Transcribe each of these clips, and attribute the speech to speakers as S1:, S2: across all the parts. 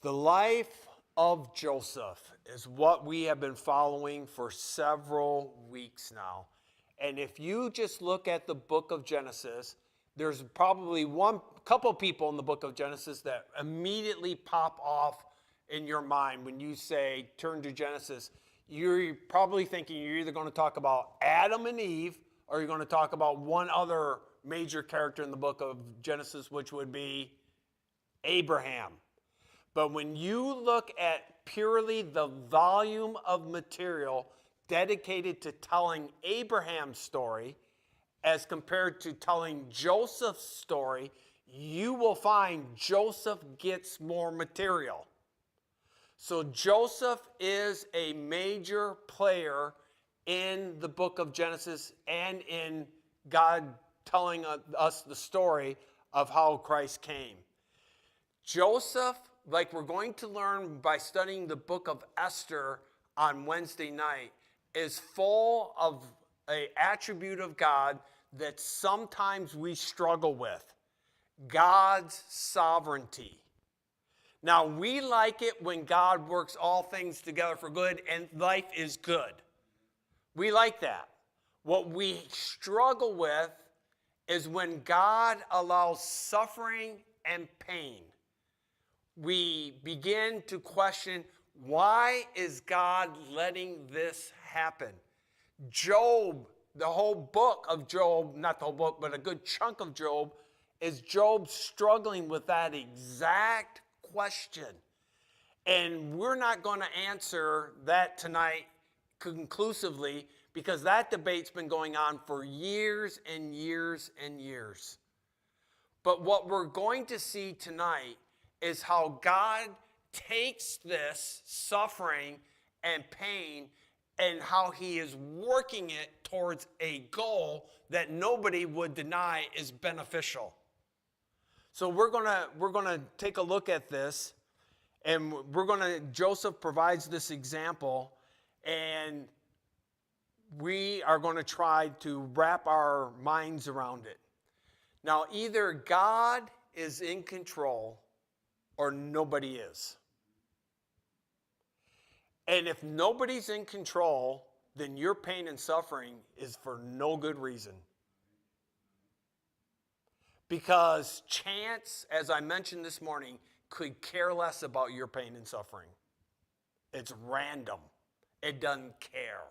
S1: The life of Joseph is what we have been following for several weeks now. And if you just look at the book of Genesis, there's probably one couple people in the book of Genesis that immediately pop off in your mind when you say, turn to Genesis. You're probably thinking you're either going to talk about Adam and Eve, or you're going to talk about one other major character in the book of Genesis, which would be Abraham. But when you look at purely the volume of material dedicated to telling Abraham's story as compared to telling Joseph's story, you will find Joseph gets more material. So Joseph is a major player in the book of Genesis and in God telling us the story of how Christ came. Joseph, like we're going to learn by studying the book of Esther on Wednesday night, is full of an attribute of God that sometimes we struggle with: God's sovereignty. Now, we like it when God works all things together for good and life is good. We like that. What we struggle with is when God allows suffering and pain. We begin to question, why is God letting this happen? Job, the whole book of Job, not the whole book, but a good chunk of Job, is Job struggling with that exact question. And we're not going to answer that tonight conclusively, because that debate's been going on for years and years and years. But what we're going to see tonight is how God takes this suffering and pain and how he is working it towards a goal that nobody would deny is beneficial. So we're gonna take a look at this, and Joseph provides this example, and we are going to try to wrap our minds around it. Now, either God is in control or nobody is. And if nobody's in control, then your pain and suffering is for no good reason. Because chance, as I mentioned this morning, could care less about your pain and suffering. It's random. It doesn't care.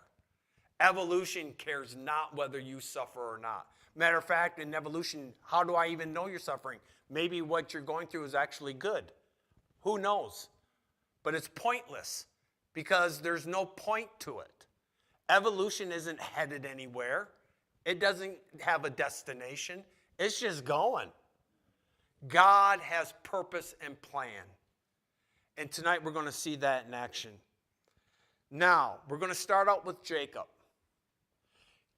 S1: Evolution cares not whether you suffer or not. Matter of fact, in evolution, how do I even know you're suffering? Maybe what you're going through is actually good. Who knows? But it's pointless because there's no point to it. Evolution isn't headed anywhere. It doesn't have a destination. It's just going. God has purpose and plan. And tonight we're going to see that in action. Now, we're going to start out with Jacob.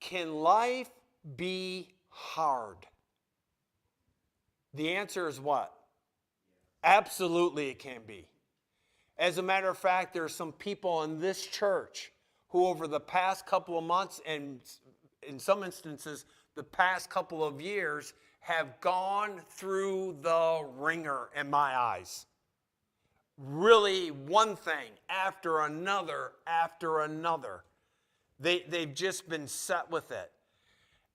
S1: Can life be hard? The answer is what? Absolutely it can be. As a matter of fact, there are some people in this church who over the past couple of months, and in some instances the past couple of years, have gone through the ringer in my eyes. Really, one thing after another after another. They've just been set with it.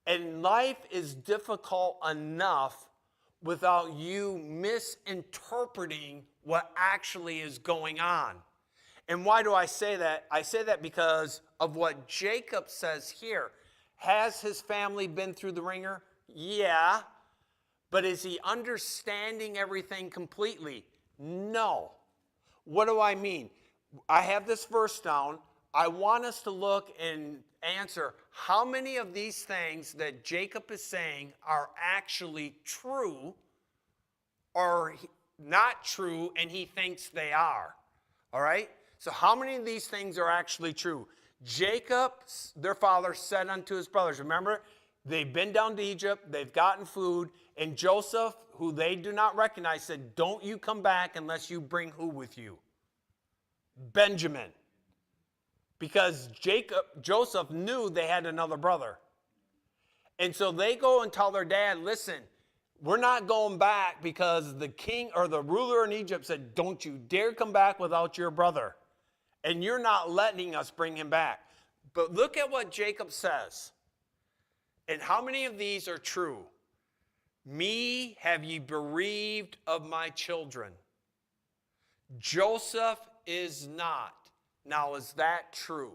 S1: And life is difficult enough without you misinterpreting what actually is going on. And why do I say that? I say that because of what Jacob says here. Has his family been through the ringer? Yeah. But is he understanding everything completely? No. What do I mean? I have this verse down. I want us to look and answer how many of these things that Jacob is saying are actually true or not true, and he thinks they are. All right? So how many of these things are actually true? Jacob, their father, said unto his brothers, remember, they've been down to Egypt, they've gotten food, and Joseph, who they do not recognize, said, don't you come back unless you bring who with you? Benjamin. Because Joseph knew they had another brother. And so they go and tell their dad, listen, We're not going back because the king or the ruler in Egypt said, don't you dare come back without your brother. And you're not letting us bring him back. But look at what Jacob says. And how many of these are true? Me have ye bereaved of my children. Joseph is not. Now, is that true?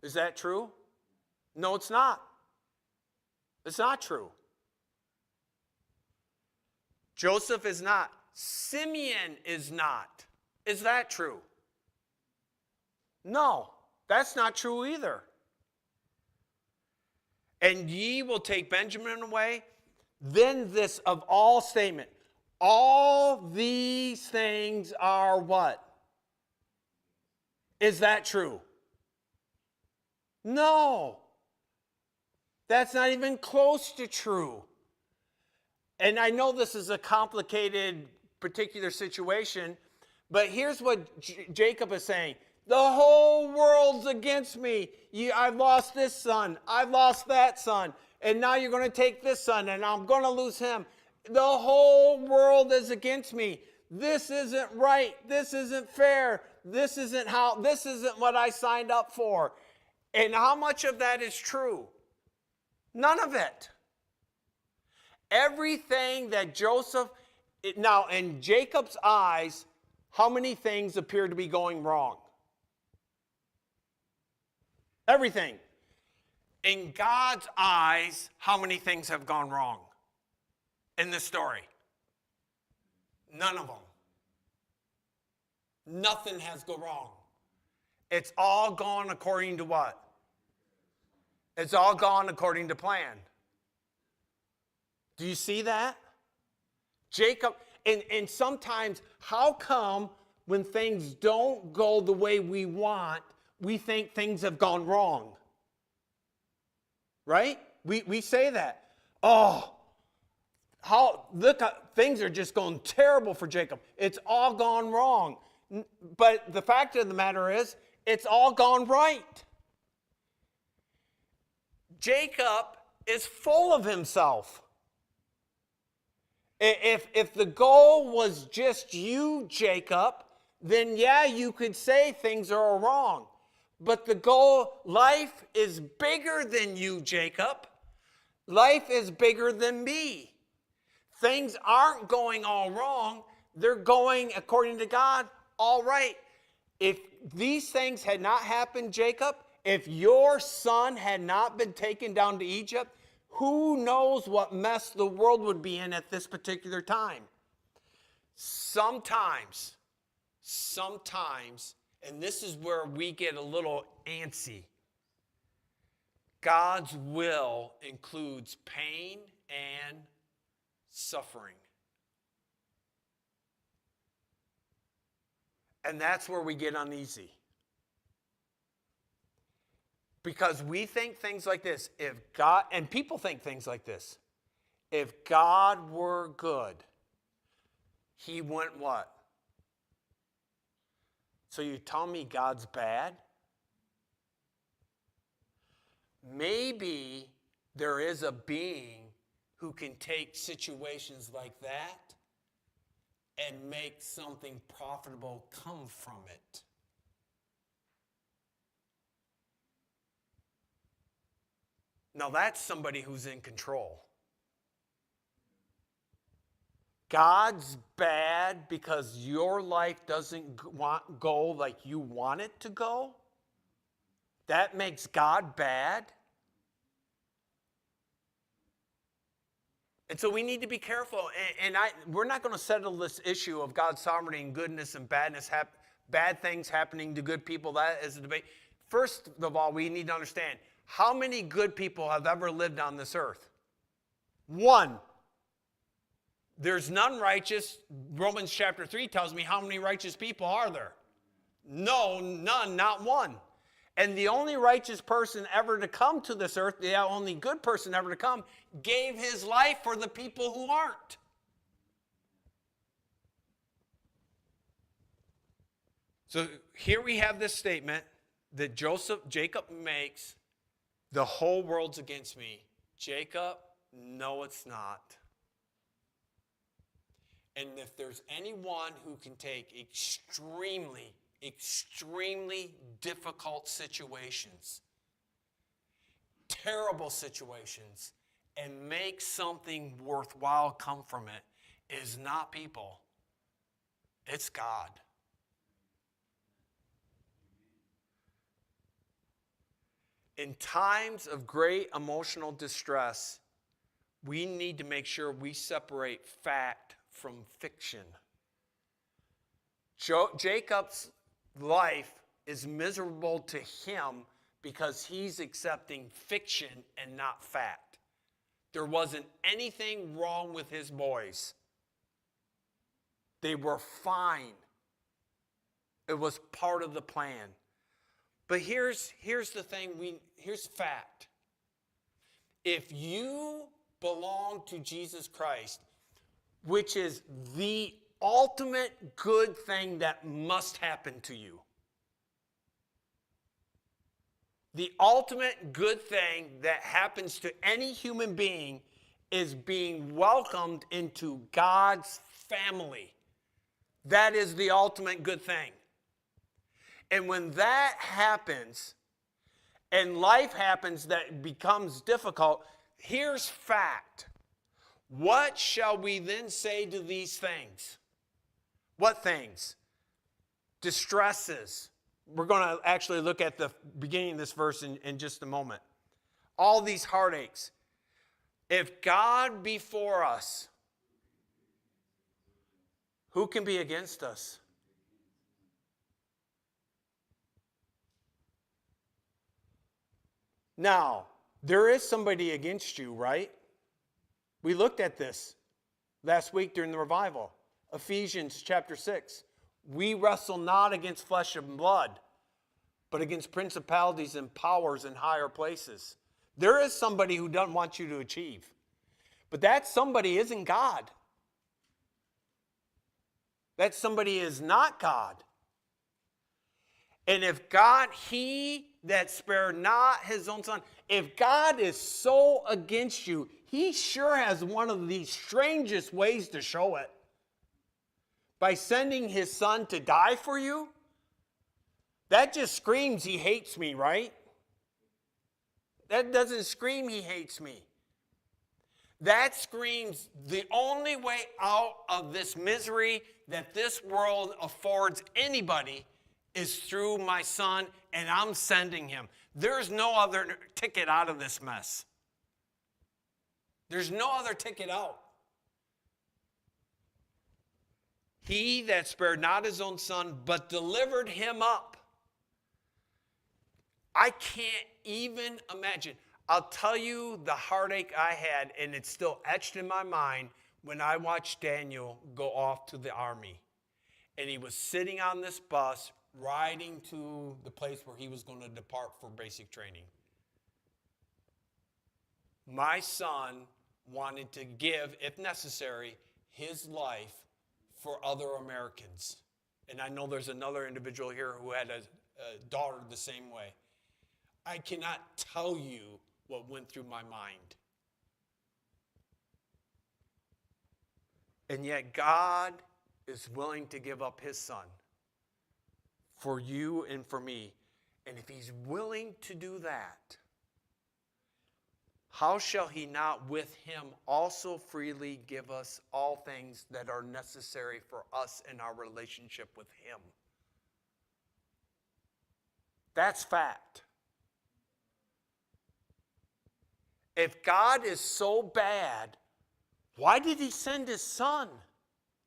S1: Is that true? No, it's not. It's not true. Joseph is not. Simeon is not. Is that true? No, that's not true either. And ye will take Benjamin away. Then this of all statement. All these things are what? Is that true? No. That's not even close to true. And I know this is a complicated particular situation, but here's what Jacob is saying. The whole world's against me. I've lost this son. I've lost that son. And now you're going to take this son, and I'm going to lose him. The whole world is against me. This isn't right. This isn't fair. This isn't what I signed up for. And how much of that is true? None of it. Everything that Joseph, now in Jacob's eyes, how many things appear to be going wrong? Everything. In God's eyes, how many things have gone wrong in this story? None of them. Nothing has gone wrong. It's all gone according to what? It's all gone according to plan. Do you see that? Jacob, and sometimes, how come when things don't go the way we want, we think things have gone wrong? Right? We say that. Oh, things are just going terrible for Jacob. It's all gone wrong. But the fact of the matter is, it's all gone right. Jacob is full of himself. If the goal was just you, Jacob, then yeah, you could say things are wrong. But the goal, life is bigger than you, Jacob. Life is bigger than me. Things aren't going all wrong. They're going, according to God, all right. If these things had not happened, Jacob, if your son had not been taken down to Egypt, who knows what mess the world would be in at this particular time? Sometimes, and this is where we get a little antsy, God's will includes pain and suffering. And that's where we get uneasy. Because we think things like this, if God, and people think things like this, if God were good, he wouldn't what? So you tell me God's bad? Maybe there is a being who can take situations like that and make something profitable come from it. Now that's somebody who's in control. God's bad because your life doesn't go like you want it to go? That makes God bad? And so we need to be careful. We're not going to settle this issue of God's sovereignty and goodness and badness, bad things happening to good people. That is a debate. First of all, we need to understand, how many good people have ever lived on this earth? One. There's none righteous. Romans chapter 3 tells me how many righteous people are there? No, none, not one. And the only righteous person ever to come to this earth, the only good person ever to come, gave his life for the people who aren't. So here we have this statement that Jacob makes, the whole world's against me. Jacob, No, it's not. And if there's anyone who can take extremely, extremely difficult situations, terrible situations, and make something worthwhile come from it, is not people. It's God. In times of great emotional distress, we need to make sure we separate fact from fiction. Jacob's life is miserable to him because he's accepting fiction and not fact. There wasn't anything wrong with his boys. They were fine. It was part of the plan. But here's the thing, here's fact. If you belong to Jesus Christ, which is the ultimate good thing that must happen to you, the ultimate good thing that happens to any human being is being welcomed into God's family. That is the ultimate good thing. And when that happens, and life happens that becomes difficult, here's fact. What shall we then say to these things? What things? Distresses. We're going to actually look at the beginning of this verse in just a moment. All these heartaches. If God be for us, who can be against us? Now, there is somebody against you, right? We looked at this last week during the revival. Ephesians chapter 6. We wrestle not against flesh and blood, but against principalities and powers in higher places. There is somebody who doesn't want you to achieve. But that somebody isn't God. That somebody is not God. And if God, he that spared not his own son, if God is so against you, he sure has one of the strangest ways to show it. By sending his son to die for you, that just screams he hates me, right? That doesn't scream he hates me. That screams the only way out of this misery that this world affords anybody is through my son, and I'm sending him. There's no other ticket out of this mess. There's no other ticket out. He that spared not his own son, but delivered him up. I can't even imagine. I'll tell you the heartache I had, and it's still etched in my mind, when I watched Daniel go off to the army. And he was sitting on this bus, riding to the place where he was going to depart for basic training. My son wanted to give, if necessary, his life for other Americans. And I know there's another individual here who had a daughter the same way. I cannot tell you what went through my mind. And yet God is willing to give up his son for you and for me. And if he's willing to do that, how shall he not with him also freely give us all things that are necessary for us in our relationship with him? That's fact. If God is so bad, why did he send his son?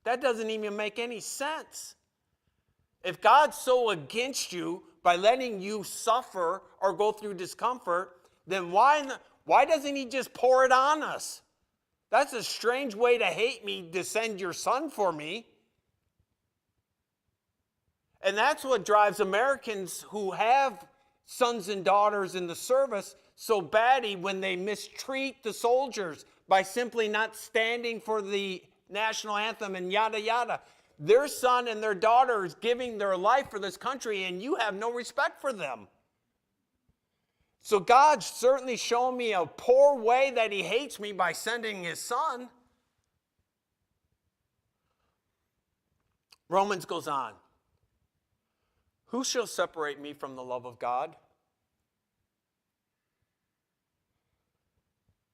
S1: That doesn't even make any sense. If God's so against you by letting you suffer or go through discomfort, then why doesn't he just pour it on us? That's a strange way to hate me, to send your son for me. And that's what drives Americans who have sons and daughters in the service so batty when they mistreat the soldiers by simply not standing for the national anthem and yada yada. Their son and their daughter is giving their life for this country, and you have no respect for them. So God's certainly shown me a poor way that he hates me by sending his son. Romans goes on. Who shall separate me from the love of God?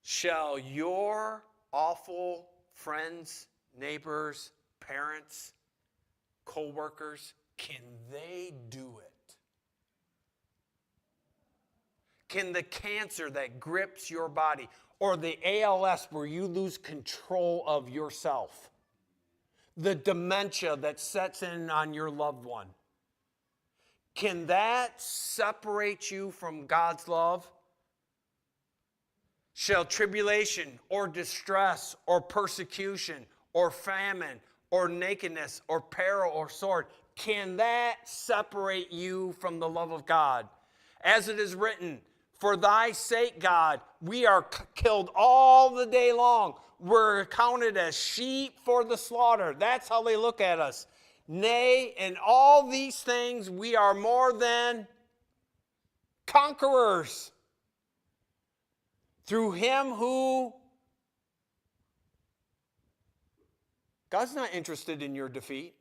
S1: Shall your awful friends, neighbors, parents, co-workers, can they do it? Can the cancer that grips your body, or the ALS where you lose control of yourself, the dementia that sets in on your loved one, can that separate you from God's love? Shall tribulation or distress or persecution or famine or nakedness or peril or sword, can that separate you from the love of God? As it is written, for thy sake, God, we are killed all the day long. We're counted as sheep for the slaughter. That's how they look at us. Nay, in all these things we are more than conquerors through him who... God's not interested in your defeat.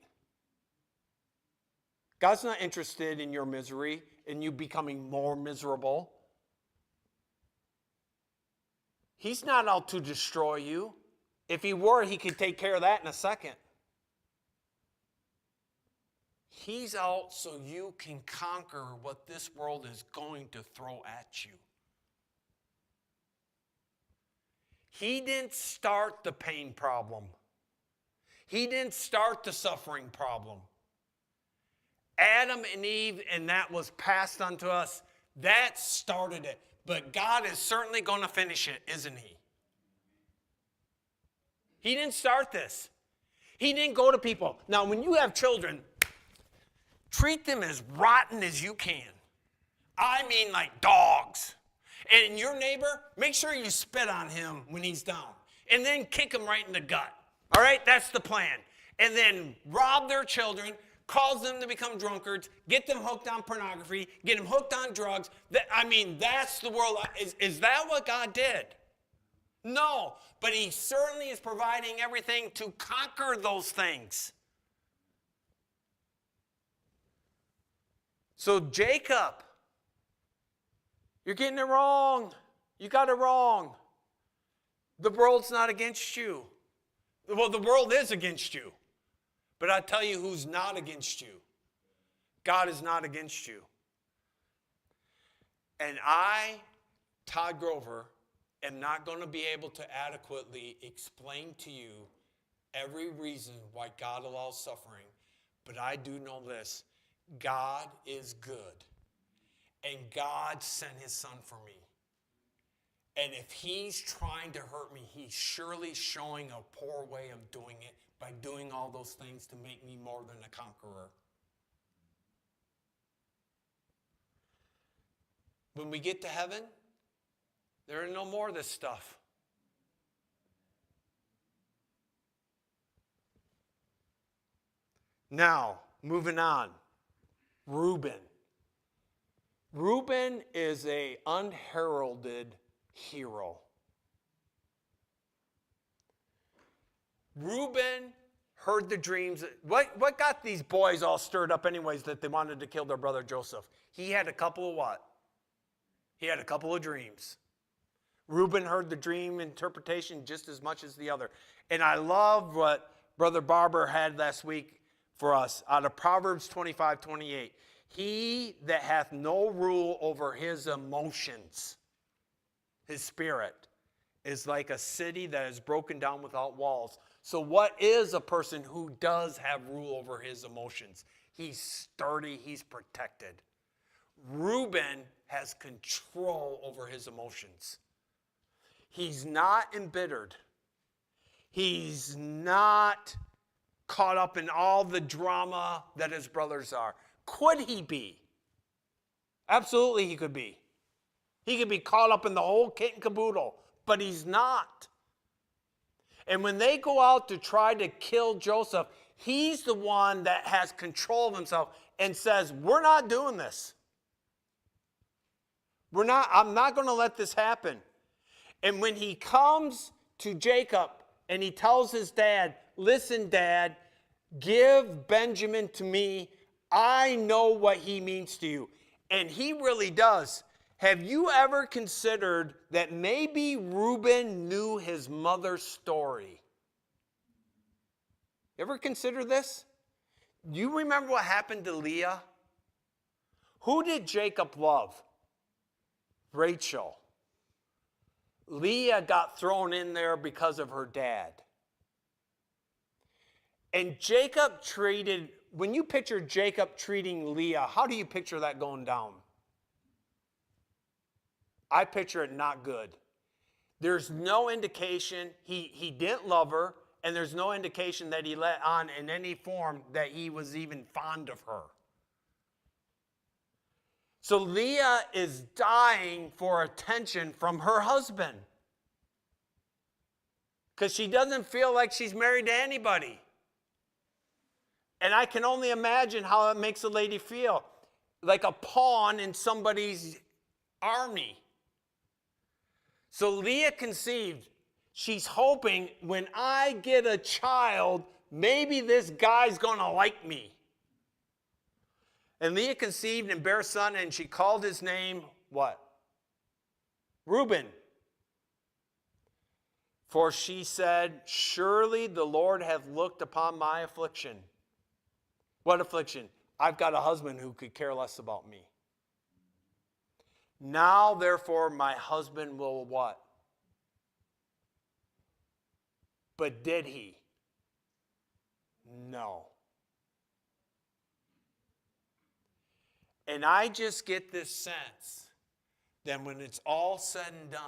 S1: God's not interested in your misery, in you becoming more miserable. He's not out to destroy you. If he were, he could take care of that in a second. He's out so you can conquer what this world is going to throw at you. He didn't start the pain problem. He didn't start the suffering problem. Adam and Eve, and that was passed on to us, that started it. But God is certainly going to finish it, isn't he? He didn't start this. He didn't go to people. Now, when you have children, treat them as rotten as you can. I mean like dogs. And your neighbor, make sure you spit on him when he's down. And then kick him right in the gut. All right? That's the plan. And then rob their children, cause them to become drunkards, get them hooked on pornography, get them hooked on drugs. That's the world. Is that what God did? No, but he certainly is providing everything to conquer those things. So Jacob, you're getting it wrong. You got it wrong. The world's not against you. Well, the world is against you. But I tell you who's not against you. God is not against you. And I, Todd Grover, am not going to be able to adequately explain to you every reason why God allows suffering. But I do know this. God is good. And God sent his son for me. And if he's trying to hurt me, he's surely showing a poor way of doing it by doing all those things to make me more than a conqueror. When we get to heaven, there are no more of this stuff. Now, moving on. Reuben. Reuben is an unheralded hero. Reuben heard the dreams. What got these boys all stirred up anyways that they wanted to kill their brother Joseph? He had a couple of what? He had a couple of dreams. Reuben heard the dream interpretation just as much as the other. And I love what Brother Barber had last week for us out of Proverbs 25:28. He that hath no rule over his emotions, his spirit, is like a city that is broken down without walls. So what is a person who does have rule over his emotions? He's sturdy, he's protected. Reuben has control over his emotions. He's not embittered. He's not caught up in all the drama that his brothers are. Could he be? Absolutely he could be. He could be caught up in the whole kit and caboodle, but he's not. And when they go out to try to kill Joseph, he's the one that has control of himself and says, we're not doing this. I'm not going to let this happen. And when he comes to Jacob and he tells his dad, listen, Dad, give Benjamin to me. I know what he means to you. And he really does. Have you ever considered that maybe Reuben knew his mother's story? You ever consider this? Do you remember what happened to Leah? Who did Jacob love? Rachel. Leah got thrown in there because of her dad. And Jacob treated, when you picture Jacob treating Leah, how do you picture that going down? I picture it not good. There's no indication he didn't love her, and there's no indication that he let on in any form that he was even fond of her. So Leah is dying for attention from her husband because she doesn't feel like she's married to anybody. And I can only imagine how it makes a lady feel, like a pawn in somebody's army. So Leah conceived. She's hoping when I get a child, maybe this guy's going to like me. And Leah conceived and bare a son, and she called his name, what? Reuben. For she said, surely the Lord hath looked upon my affliction. What affliction? I've got a husband who could care less about me. Now, therefore, my husband will what? But did he? No. And I just get this sense that when it's all said and done,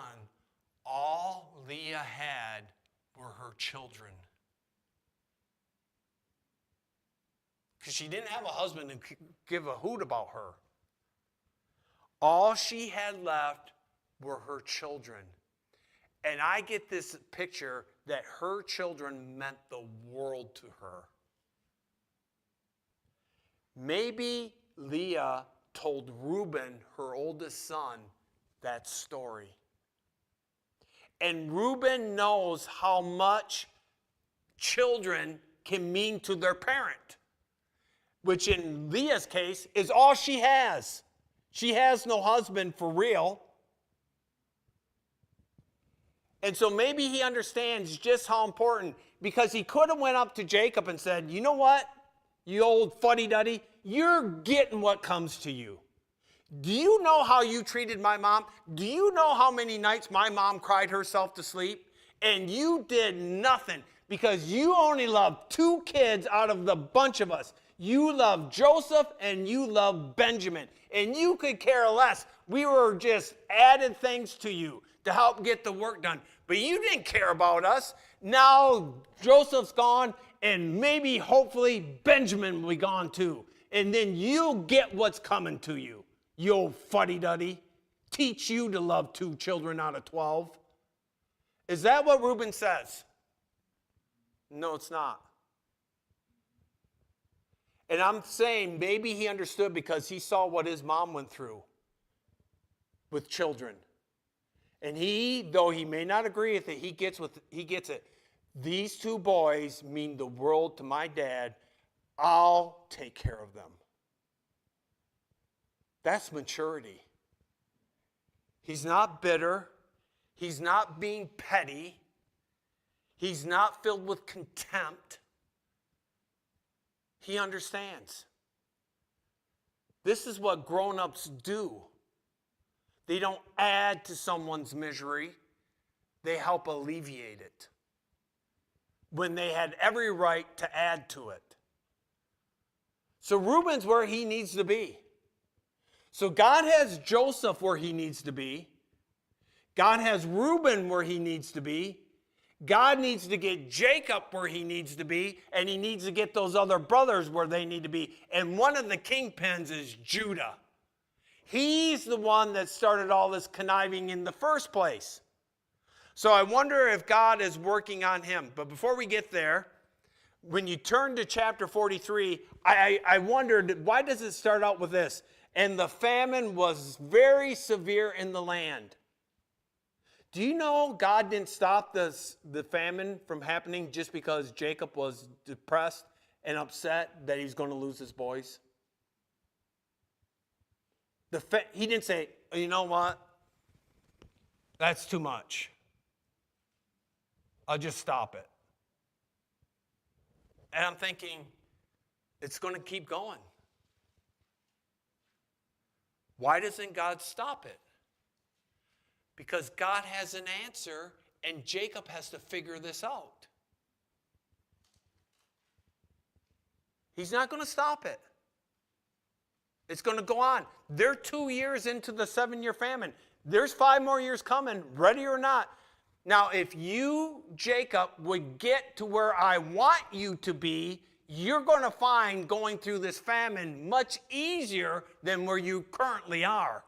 S1: all Leah had were her children. Because she didn't have a husband to give a hoot about her. All she had left were her children. And I get this picture that her children meant the world to her. Maybe Leah told Reuben, her oldest son, that story. And Reuben knows how much children can mean to their parent, which in Leah's case is all she has. She has no husband for real. And so maybe he understands just how important, because he could have went up to Jacob and said, you know what, you old fuddy-duddy, you're getting what comes to you. Do you know how you treated my mom? Do you know how many nights my mom cried herself to sleep? And you did nothing because you only loved 2 kids out of the bunch of us. You loved Joseph and you loved Benjamin. And you could care less. We were just added things to you to help get the work done. But you didn't care about us. Now Joseph's gone, and maybe, hopefully, Benjamin will be gone too. And then you'll get what's coming to you, you old fuddy-duddy. Teach you to love 2 children out of 12. Is that what Reuben says? No, it's not. And I'm saying maybe he understood because he saw what his mom went through with children. And he, though he may not agree with it, he gets it. These 2 boys mean the world to my dad. I'll take care of them. That's maturity. He's not bitter. He's not being petty. He's not filled with contempt. He understands. This is what grown-ups do. They don't add to someone's misery. They help alleviate it when they had every right to add to it. So Reuben's where he needs to be. So God has Joseph where he needs to be. God has Reuben where he needs to be. God needs to get Jacob where he needs to be, and he needs to get those other brothers where they need to be. And one of the kingpins is Judah. He's the one that started all this conniving in the first place. So I wonder if God is working on him. But before we get there, when you turn to chapter 43, I wondered, why does it start out with this? and the famine was very severe in the land. Do you know God didn't stop the famine from happening just because Jacob was depressed and upset that he's going to lose his boys? He didn't say, you know what? That's too much. I'll just stop it. And I'm thinking, it's going to keep going. Why doesn't God stop it? Because God has an answer, and Jacob has to figure this out. He's not going to stop it. It's going to go on. They're 2 years into the 7-year famine. There's 5 more years coming, ready or not. Now, if you, Jacob, would get to where I want you to be, you're going to find going through this famine much easier than where you currently are.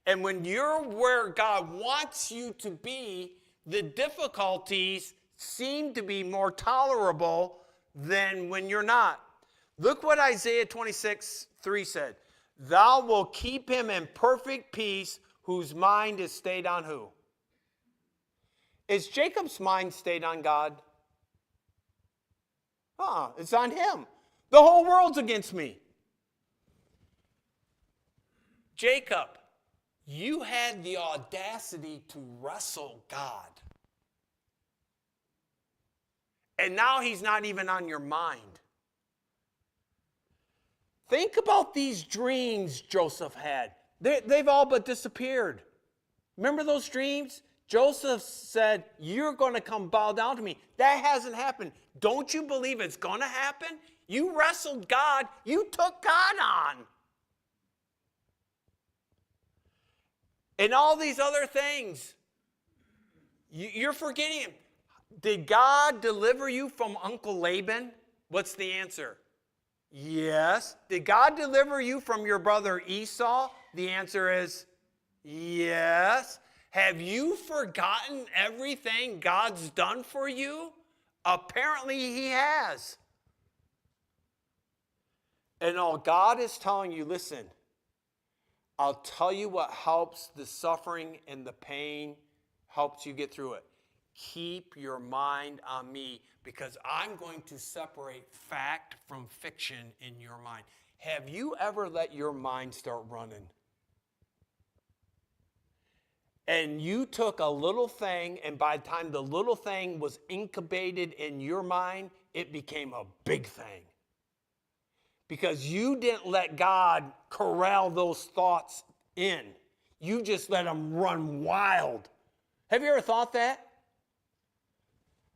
S1: And when you're where God wants you to be, the difficulties seem to be more tolerable than when you're not. Look what Isaiah 26:3 said. Thou wilt keep him in perfect peace whose mind is stayed on who? Is Jacob's mind stayed on God? It's on him. The whole world's against me. Jacob, you had the audacity to wrestle God. And now he's not even on your mind. Think about these dreams Joseph had. They've all but disappeared. Remember those dreams? Joseph said, you're going to come bow down to me. That hasn't happened. Don't you believe it's going to happen? You wrestled God. You took God on. And all these other things. You're forgetting him. Did God deliver you from Uncle Laban? What's the answer? Yes. Did God deliver you from your brother Esau? The answer is yes. Have you forgotten everything God's done for you? Apparently he has. And all God is telling you, listen, I'll tell you what helps the suffering and the pain, helps you get through it. Keep your mind on me, because I'm going to separate fact from fiction in your mind. Have you ever let your mind start running? And you took a little thing, and by the time the little thing was incubated in your mind, it became a big thing. Because you didn't let God corral those thoughts in. You just let them run wild. Have you ever thought that?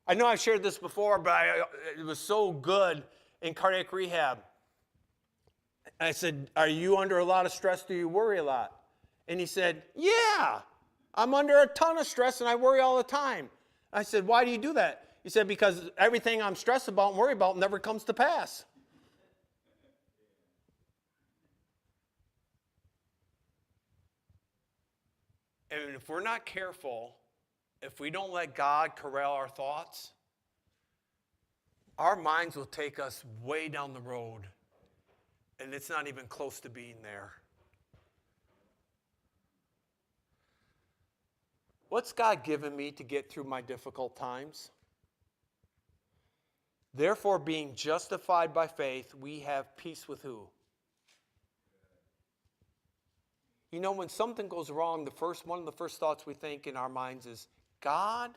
S1: I know I've shared this before, but it was so good in cardiac rehab. I said, are you under a lot of stress? Do you worry a lot? And he said, yeah, I'm under a ton of stress and I worry all the time. I said, why do you do that? He said, because everything I'm stressed about and worry about never comes to pass. And if we're not careful, if we don't let God corral our thoughts, our minds will take us way down the road, and it's not even close to being there. What's God given me to get through my difficult times? Therefore, being justified by faith, we have peace with who? You know, when something goes wrong, one of the first thoughts we think in our minds is, God,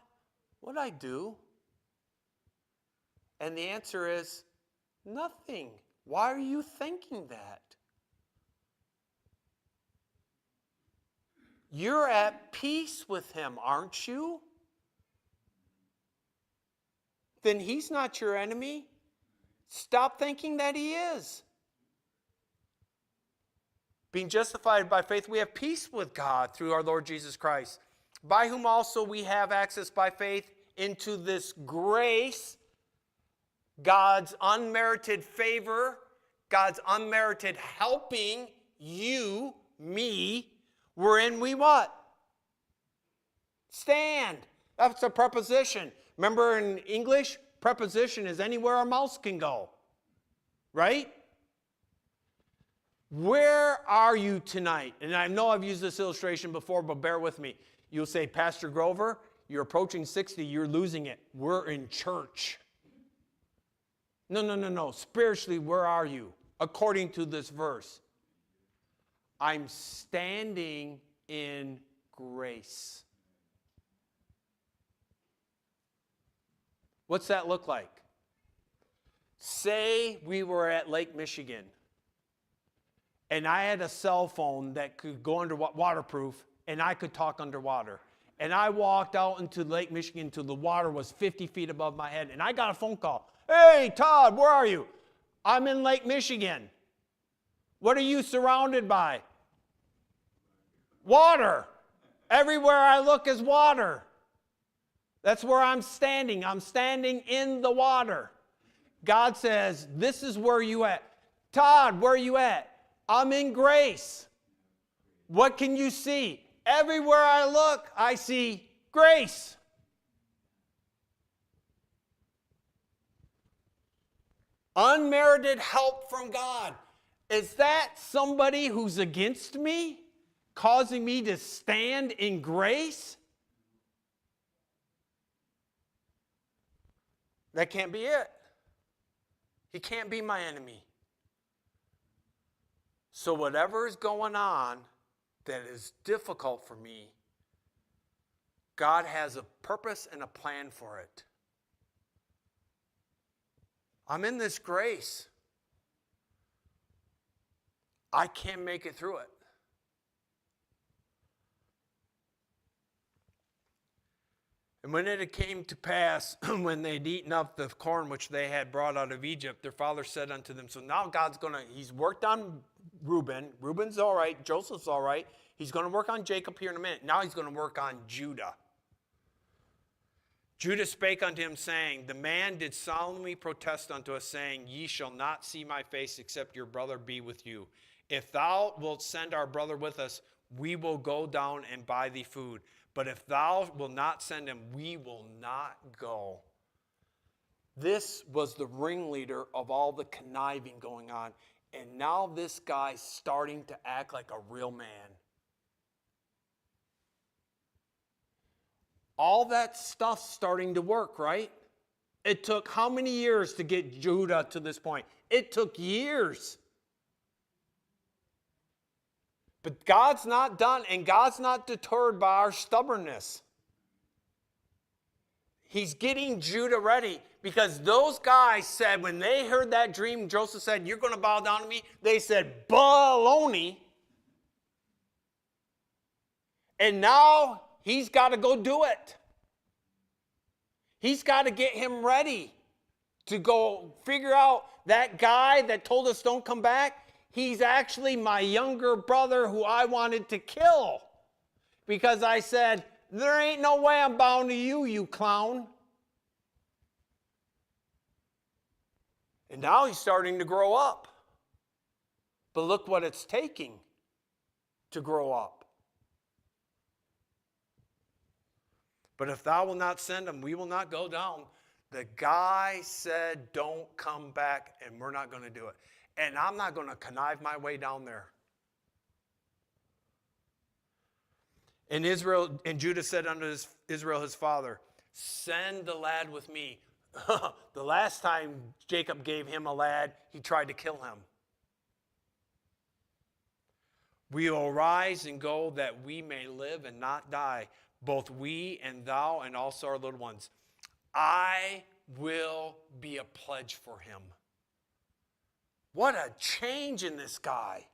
S1: what'd I do? And the answer is, nothing. Why are you thinking that? You're at peace with him, aren't you? Then he's not your enemy. Stop thinking that he is. Being justified by faith, we have peace with God through our Lord Jesus Christ, by whom also we have access by faith into this grace, God's unmerited favor, God's unmerited helping you, me, wherein we what? Stand. That's a preposition. Remember in English, preposition is anywhere a mouse can go. Right? Where are you tonight? And I know I've used this illustration before, but bear with me. You'll say, Pastor Grover, you're approaching 60, you're losing it. We're in church. No. Spiritually, where are you? According to this verse, I'm standing in grace. What's that look like? Say we were at Lake Michigan, and I had a cell phone that could go under waterproof, and I could talk underwater. And I walked out into Lake Michigan until the water was 50 feet above my head, and I got a phone call. Hey, Todd, where are you? I'm in Lake Michigan. What are you surrounded by? Water. Everywhere I look is water. That's where I'm standing. I'm standing in the water. God says, this is where you at. Todd, where are you at? I'm in grace. What can you see? Everywhere I look, I see grace. Unmerited help from God. Is that somebody who's against me, causing me to stand in grace? That can't be it. He can't be my enemy. So whatever is going on that is difficult for me, God has a purpose and a plan for it. I'm in this grace. I can't make it through it. And when it came to pass, when they'd eaten up the corn which they had brought out of Egypt, their father said unto them, so now God's he's worked on Reuben. Reuben's all right. Joseph's all right. He's going to work on Jacob here in a minute. Now he's going to work on Judah. Judah spake unto him, saying, the man did solemnly protest unto us, saying, ye shall not see my face, except your brother be with you. If thou wilt send our brother with us, we will go down and buy thee food. But if thou wilt not send him, we will not go. This was the ringleader of all the conniving going on. And now this guy's starting to act like a real man. All that stuff's starting to work, right? It took how many years to get Judah to this point? It took years. But God's not done, and God's not deterred by our stubbornness. He's getting Judah ready, because those guys said, when they heard that dream, Joseph said, you're going to bow down to me. They said, baloney. And now he's got to go do it. He's got to get him ready to go figure out that guy that told us don't come back. He's actually my younger brother who I wanted to kill, because I said, there ain't no way I'm bound to you, you clown. And now he's starting to grow up. But look what it's taking to grow up. But if thou wilt not send him, we will not go down. The guy said, don't come back, and we're not going to do it. And I'm not going to connive my way down there. And Judah said unto Israel his father, send the lad with me. The last time Jacob gave him a lad, he tried to kill him. We will arise and go that we may live and not die, both we and thou and also our little ones. I will be a pledge for him. What a change in this guy.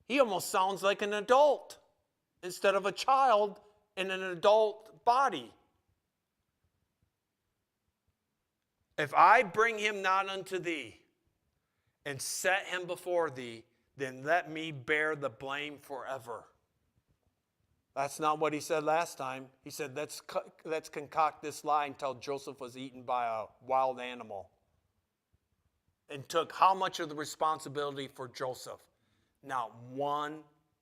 S1: He almost sounds like an adult instead of a child in an adult body. If I bring him not unto thee and set him before thee, then let me bear the blame forever. That's not what he said last time. He said, let's concoct this lie until Joseph was eaten by a wild animal. And took how much of the responsibility for Joseph? Not 1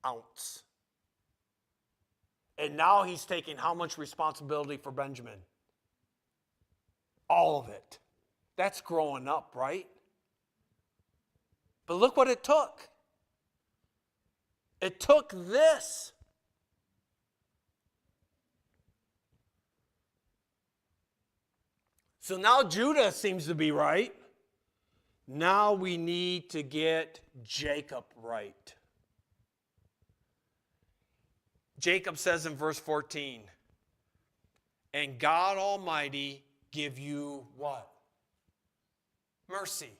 S1: ounce. And now he's taking how much responsibility for Benjamin? All of it. That's growing up, right? But look what it took. It took this. So now Judah seems to be right. Now we need to get Jacob right. Jacob says in verse 14, and God Almighty give you what? Mercy.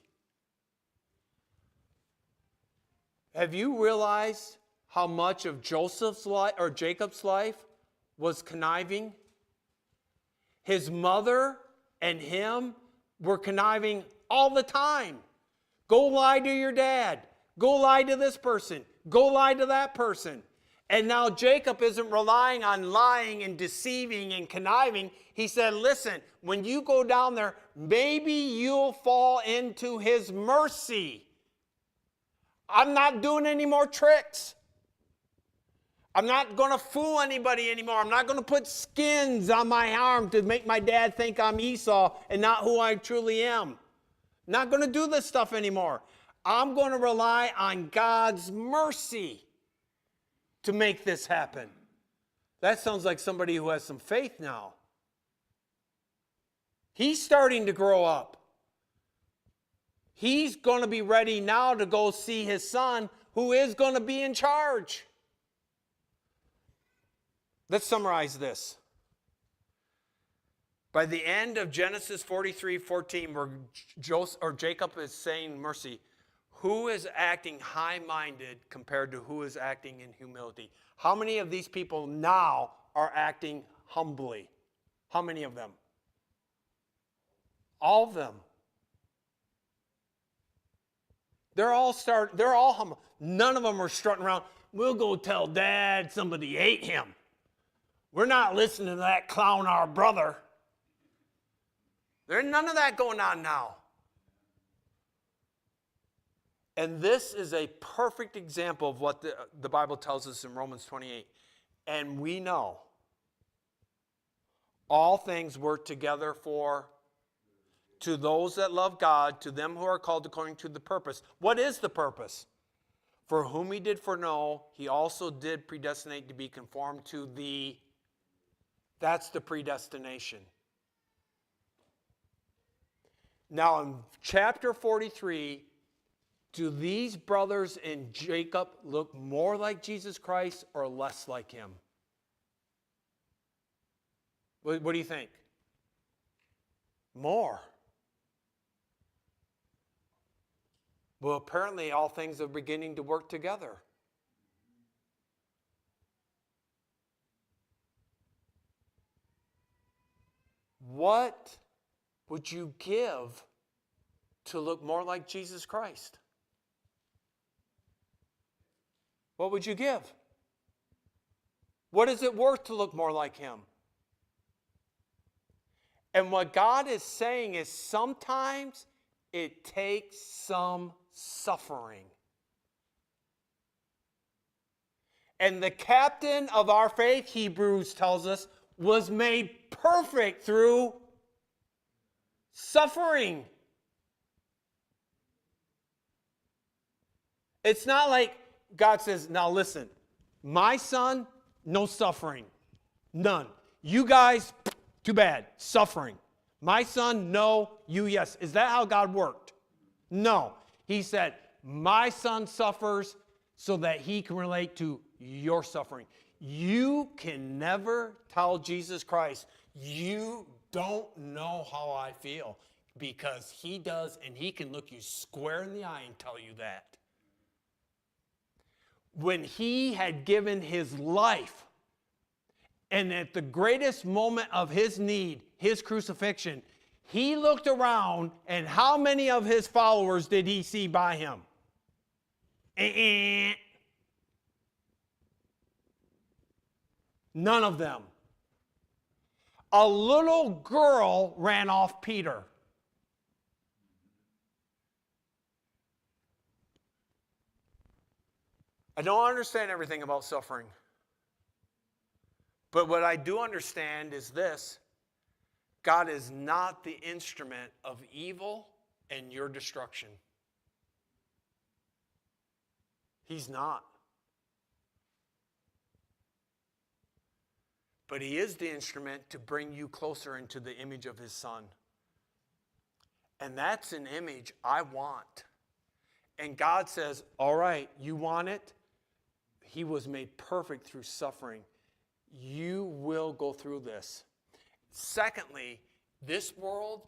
S1: Have you realized how much of Joseph's life or Jacob's life was conniving? His mother and him were conniving all the time. Go lie to your dad. Go lie to this person. Go lie to that person. And now Jacob isn't relying on lying and deceiving and conniving. He said, listen, when you go down there, maybe you'll fall into his mercy. I'm not doing any more tricks. I'm not going to fool anybody anymore. I'm not going to put skins on my arm to make my dad think I'm Esau and not who I truly am. Not going to do this stuff anymore. I'm going to rely on God's mercy to make this happen. That sounds like somebody who has some faith now. He's starting to grow up. He's going to be ready now to go see his son who is going to be in charge. Let's summarize this. By the end of Genesis 43:14, where Jacob is saying mercy, who is acting high-minded compared to who is acting in humility? How many of these people now are acting humbly? How many of them? All of them. They're all humble. None of them are strutting around. We'll go tell Dad somebody ate him. We're not listening to that clown, our brother. There's none of that going on now. And this is a perfect example of what the Bible tells us in Romans 28. And we know all things work together to those that love God, to them who are called according to the purpose. What is the purpose? For whom he did foreknow, he also did predestinate to be conformed to that's the predestination. Now in chapter 43, do these brothers in Jacob look more like Jesus Christ or less like him? What do you think? More. Well, apparently all things are beginning to work together. What would you give to look more like Jesus Christ? What would you give? What is it worth to look more like him? And what God is saying is sometimes it takes some suffering. And the captain of our faith, Hebrews tells us, was made perfect through suffering. It's not like God says, now listen, my son, no suffering. None. You guys, too bad, suffering. My son, no, you, yes. Is that how God worked? No. He said, my son suffers so that he can relate to your suffering. You can never tell Jesus Christ, you don't know how I feel, because he does, and he can look you square in the eye and tell you that. When he had given his life, and at the greatest moment of his need, his crucifixion, he looked around, and how many of his followers did he see by him? None of them. A little girl ran off Peter. I don't understand everything about suffering. But what I do understand is this: God is not the instrument of evil and your destruction. He's not. But he is the instrument to bring you closer into the image of his Son. And that's an image I want. And God says, all right, you want it? He was made perfect through suffering. You will go through this. Secondly, this world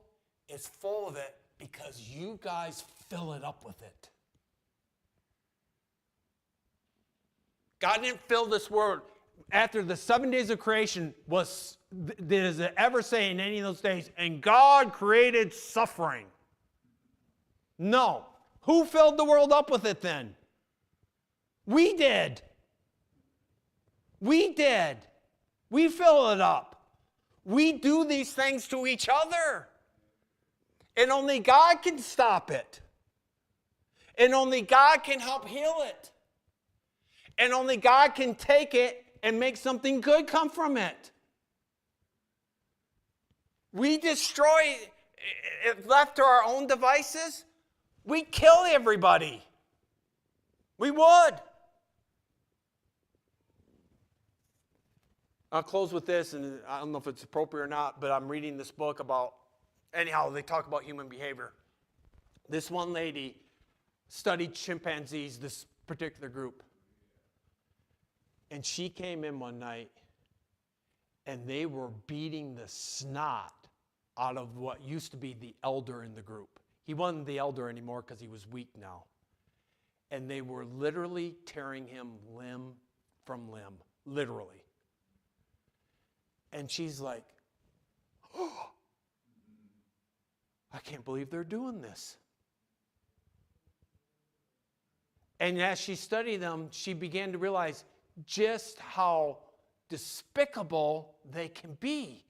S1: is full of it because you guys fill it up with it. God didn't fill this world. After the 7 days of creation does it ever say in any of those days, and God created suffering? No. Who filled the world up with it then? We did. We did. We fill it up. We do these things to each other. And only God can stop it. And only God can help heal it. And only God can take it and make something good come from it. We destroy, if left to our own devices, we kill everybody. We would. I'll close with this, and I don't know if it's appropriate or not, but I'm reading this book about, anyhow, they talk about human behavior. This one lady studied chimpanzees, this particular group. And she came in one night, and they were beating the snot out of what used to be the elder in the group. He wasn't the elder anymore because he was weak now. And they were literally tearing him limb from limb, literally. And she's like, oh, I can't believe they're doing this. And as she studied them, she began to realize just how despicable they can be.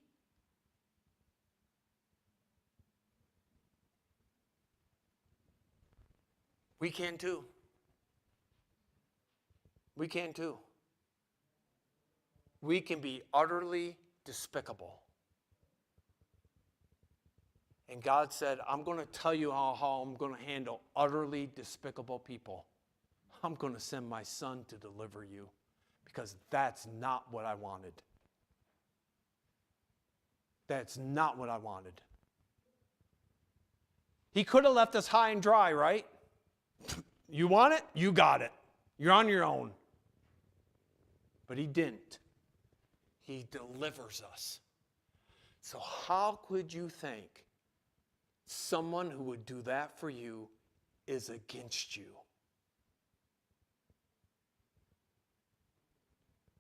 S1: We can too. We can too. We can be utterly despicable. And God said, I'm going to tell you how I'm going to handle utterly despicable people. I'm going to send my Son to deliver you. Because that's not what I wanted. That's not what I wanted. He could have left us high and dry, right? You want it? You got it. You're on your own. But he didn't. He delivers us. So how could you think someone who would do that for you is against you?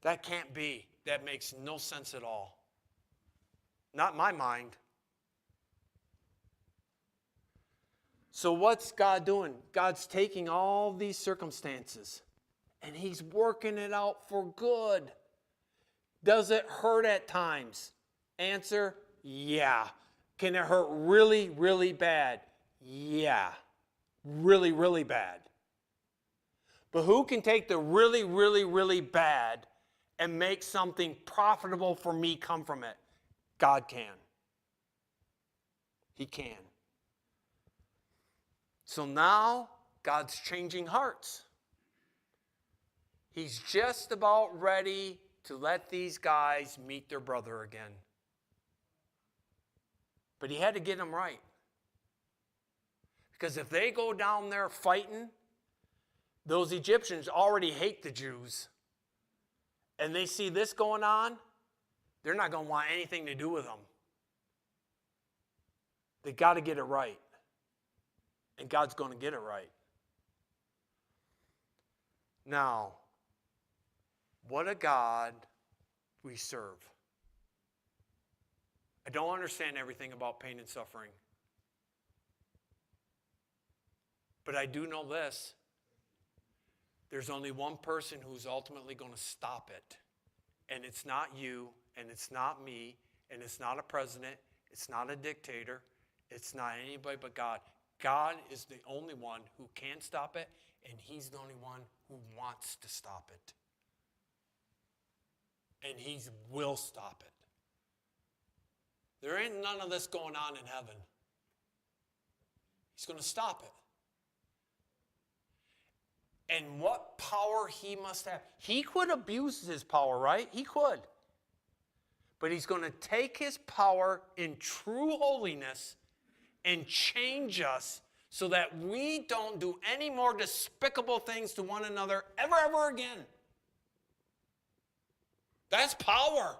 S1: That can't be. That makes no sense at all. Not in my mind. So what's God doing? God's taking all these circumstances and he's working it out for good. Does it hurt at times? Answer, yeah. Can it hurt really, really bad? Yeah. Really, really bad. But who can take the really, really, really bad and make something profitable for me come from it? God can. He can. So now, God's changing hearts. He's just about ready to let these guys meet their brother again. But he had to get them right. Because if they go down there fighting, those Egyptians already hate the Jews. And they see this going on, they're not going to want anything to do with them. They got to get it right. And God's going to get it right. Now, what a God we serve. I don't understand everything about pain and suffering. But I do know this. There's only one person who's ultimately going to stop it. And it's not you, and it's not me, and it's not a president, it's not a dictator, it's not anybody but God. God is the only one who can stop it, and he's the only one who wants to stop it. And he will stop it. There ain't none of this going on in heaven. He's going to stop it. and what power he must have. He could abuse his power, right? He could. But he's going to take his power in true holiness and change us so that we don't do any more despicable things to one another ever again. That's power.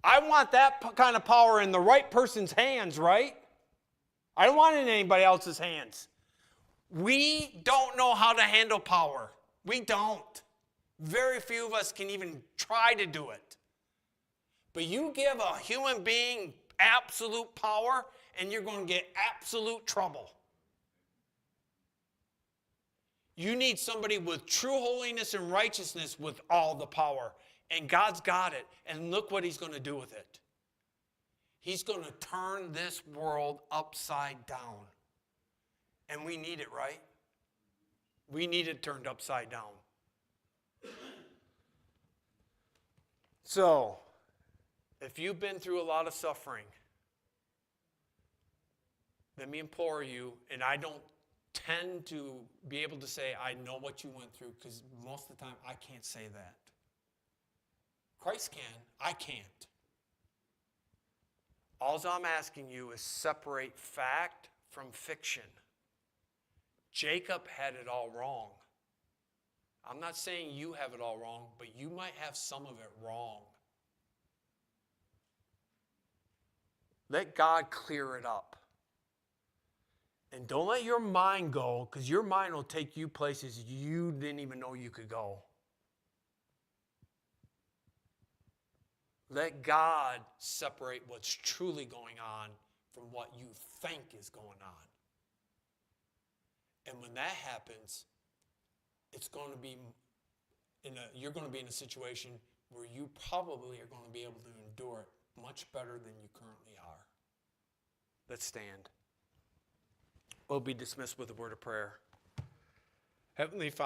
S1: I want that kind of power in the right person's hands, right? I don't want it in anybody else's hands. We don't know how to handle power. We don't. Very few of us can even try to do it. But you give a human being absolute power, and you're going to get absolute trouble. You need somebody with true holiness and righteousness with all the power. And God's got it. And look what he's going to do with it. He's going to turn this world upside down. And we need it, right? We need it turned upside down. So, if you've been through a lot of suffering, let me implore you, and I don't tend to be able to say I know what you went through, because most of the time I can't say that. Christ can, I can't. All I'm asking you is separate fact from fiction. Jacob had it all wrong. I'm not saying you have it all wrong, but you might have some of it wrong. Let God clear it up. And don't let your mind go, because your mind will take you places you didn't even know you could go. Let God separate what's truly going on from what you think is going on. And when that happens, it's going to be you're going to be in a situation where you probably are going to be able to endure it much better than you currently are. Let's stand. We'll be dismissed with a word of prayer. Heavenly Father,